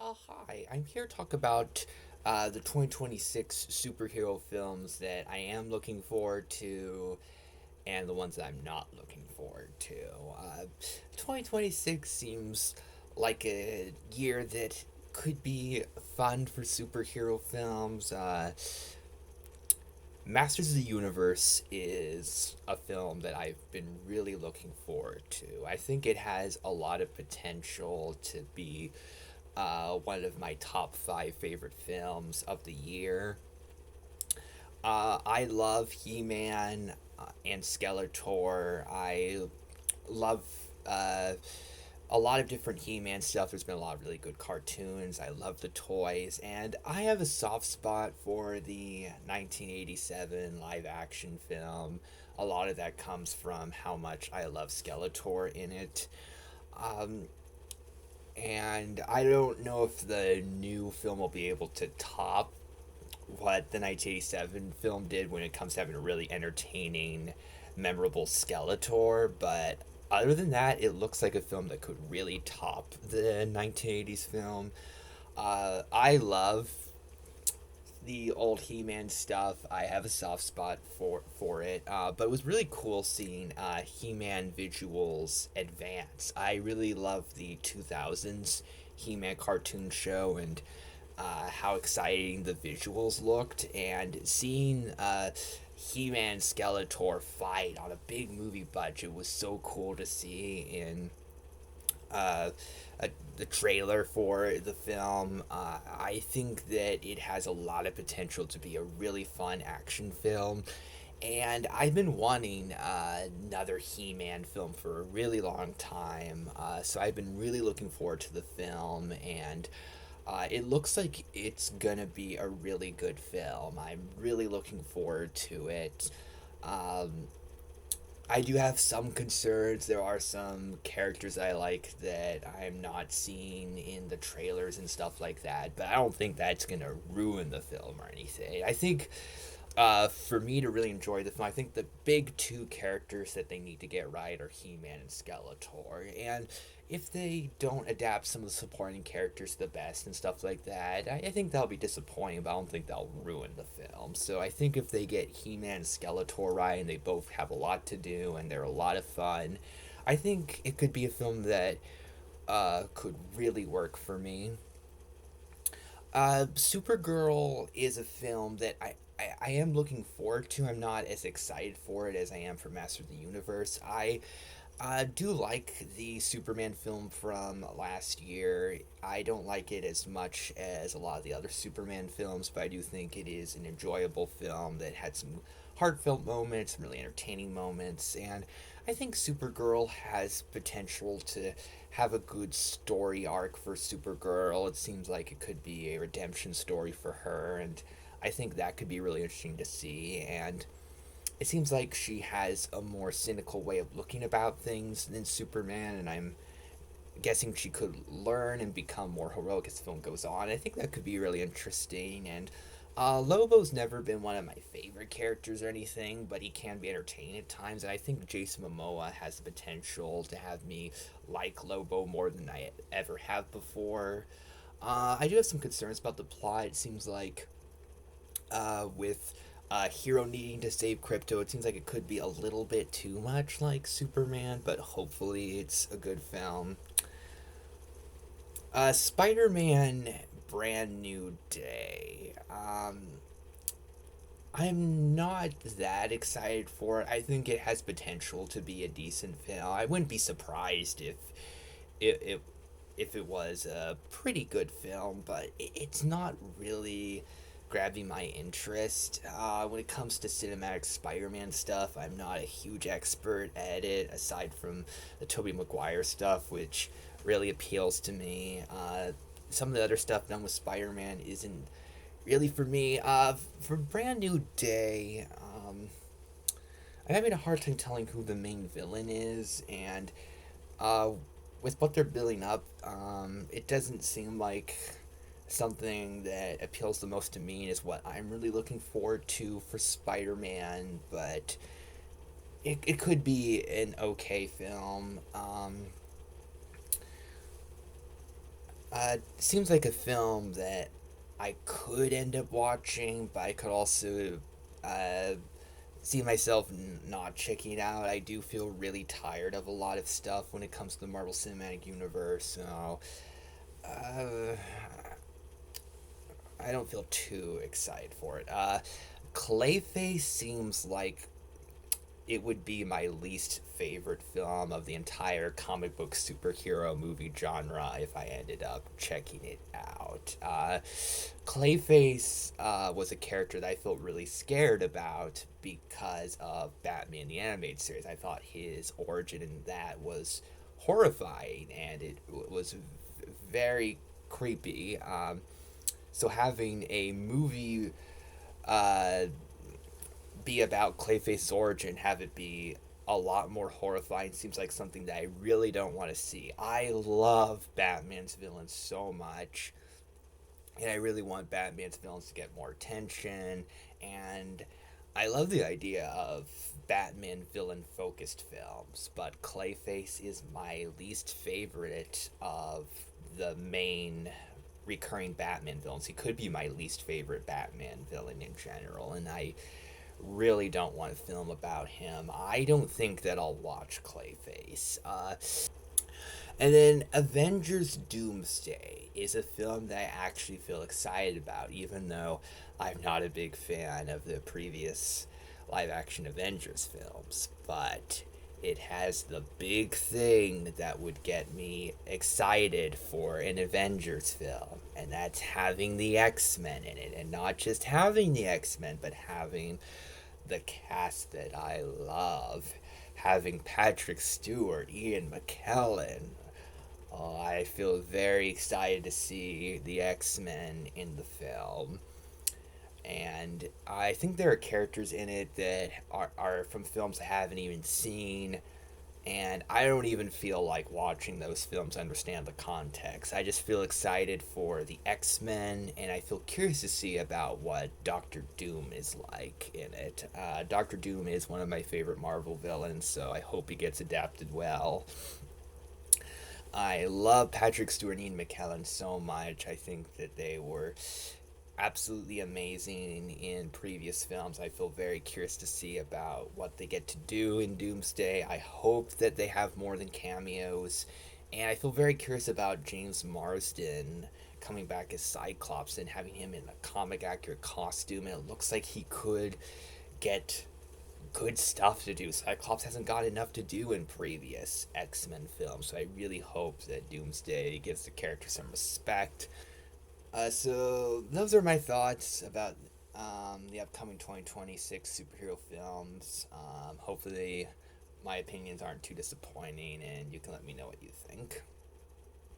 Hi. I'm here to talk about the 2026 superhero films that I am looking forward to and the ones that I'm not looking forward to. 2026 seems like a year that could be fun for superhero films. Masters of the Universe is a film that I've been really looking forward to. I think it has a lot of potential to be one of my top five favorite films of the year. I love He Man and Skeletor. I love a lot of different He Man stuff. There's been a lot of really good cartoons. I love the toys. And I have a soft spot for the 1987 live action film. A lot of that comes from how much I love Skeletor in it. Um, and I don't know if the new film will be able to top what the 1987 film did when it comes to having a really entertaining, memorable Skeletor, but other than that, it looks like a film that could really top the 1980s film. I love the old He-Man stuff. I have a soft spot for it. But it was really cool seeing He-Man visuals advance. I really love the 2000s He-Man cartoon show and how exciting the visuals looked, and seeing He-Man Skeletor fight on a big movie budget was so cool to see in uh, the trailer for the film. I think that it has a lot of potential to be a really fun action film. And I've been wanting another He Man film for a really long time. So I've been really looking forward to the film. And it looks like it's going to be a really good film. I'm really looking forward to it. Um, I do have some concerns. There are some characters I like that I'm not seeing in the trailers and stuff like that, but I don't think that's gonna ruin the film or anything. I think for me to really enjoy the film, I think the big two characters that they need to get right are He Man and Skeletor. And if they don't adapt some of the supporting characters to the best and stuff like that, I think that'll be disappointing, but I don't think that'll ruin the film. So I think if they get He Man and Skeletor right and they both have a lot to do and they're a lot of fun, I think it could be a film that could really work for me. Supergirl is a film that I am looking forward to. I'm not as excited for it as I am for Master of the Universe. I do like the Superman film from last year. I don't like it as much as a lot of the other Superman films, but I do think it is an enjoyable film that had some heartfelt moments, some really entertaining moments, and I think Supergirl has potential to have a good story arc for Supergirl. It seems like it could be a redemption story for her, and I think that could be really interesting to see. And it seems like she has a more cynical way of looking about things than Superman, and I'm guessing she could learn and become more heroic as the film goes on. I think that could be really interesting. And Lobo's never been one of my favorite characters or anything, but he can be entertaining at times. And I think Jason Momoa has the potential to have me like Lobo more than I ever have before. I do have some concerns about the plot. It seems like with Hero needing to save Crypto, it seems like it could be a little bit too much like Superman, but hopefully it's a good film. Spider Man Brand New Day. I'm not that excited for it. I think it has potential to be a decent film. I wouldn't be surprised it, it if it was a pretty good film, but it's not really grabbing my interest. When it comes to cinematic Spider-Man stuff, I'm not a huge expert at it, aside from the Tobey Maguire stuff, which really appeals to me. Some of the other stuff done with Spider-Man isn't really for me. For Brand New Day, I'm having a hard time telling who the main villain is, and uh, with what they're building up, it doesn't seem like something that appeals the most to me and is what I'm really looking forward to for Spider Man, but it could be an okay film. Seems like a film that I could end up watching, but I could also uh, see myself not checking out. I do feel really tired of a lot of stuff when it comes to the Marvel Cinematic Universe, so uh, I don't feel too excited for it. Clayface seems like it would be my least favorite film of the entire comic book superhero movie genre if I ended up checking it out. Clayface was a character that I felt really scared about because of Batman the Animated Series. I thought his origin in that was horrifying and it was very creepy. So having a movie uh, be about Clayface's origin, have it be a lot more horrifying, seems like something that I really don't want to see. I love Batman's villains so much, and I really want Batman's villains to get more attention, and I love the idea of Batman villain focused films, but Clayface is my least favorite of the main recurring Batman villains. He could be my least favorite Batman villain in general, and I really don't want a film about him. I don't think that I'll watch Clayface. And then Avengers Doomsday is a film that I actually feel excited about, even though I'm not a big fan of the previous live action Avengers films. But it has the big thing that would get me excited for an Avengers film, and that's having the X-Men in it. And not just having the X-Men, but having the cast that I love. Having Patrick Stewart, Ian McKellen. Oh, I feel very excited to see the X Men in the film. And I think there are characters in it that are from films I haven't even seen. And I don't even feel like watching those films to understand the context. I just feel excited for the X Men, and I feel curious to see about what Doctor Doom is like in it. Doctor Doom is one of my favorite Marvel villains, so I hope he gets adapted well. I love Patrick Stewart and Ian McKellen so much. I think that they were absolutely amazing in previous films. I feel very curious to see about what they get to do in Doomsday. I hope that they have more than cameos. And I feel very curious about James Marsden coming back as Cyclops and having him in a comic accurate costume. And it looks like he could get good stuff to do. Cyclops hasn't got enough to do in previous X Men films, so I really hope that Doomsday gives the character some respect. So those are my thoughts about the upcoming 2026 superhero films. Hopefully, my opinions aren't too disappointing, and you can let me know what you think.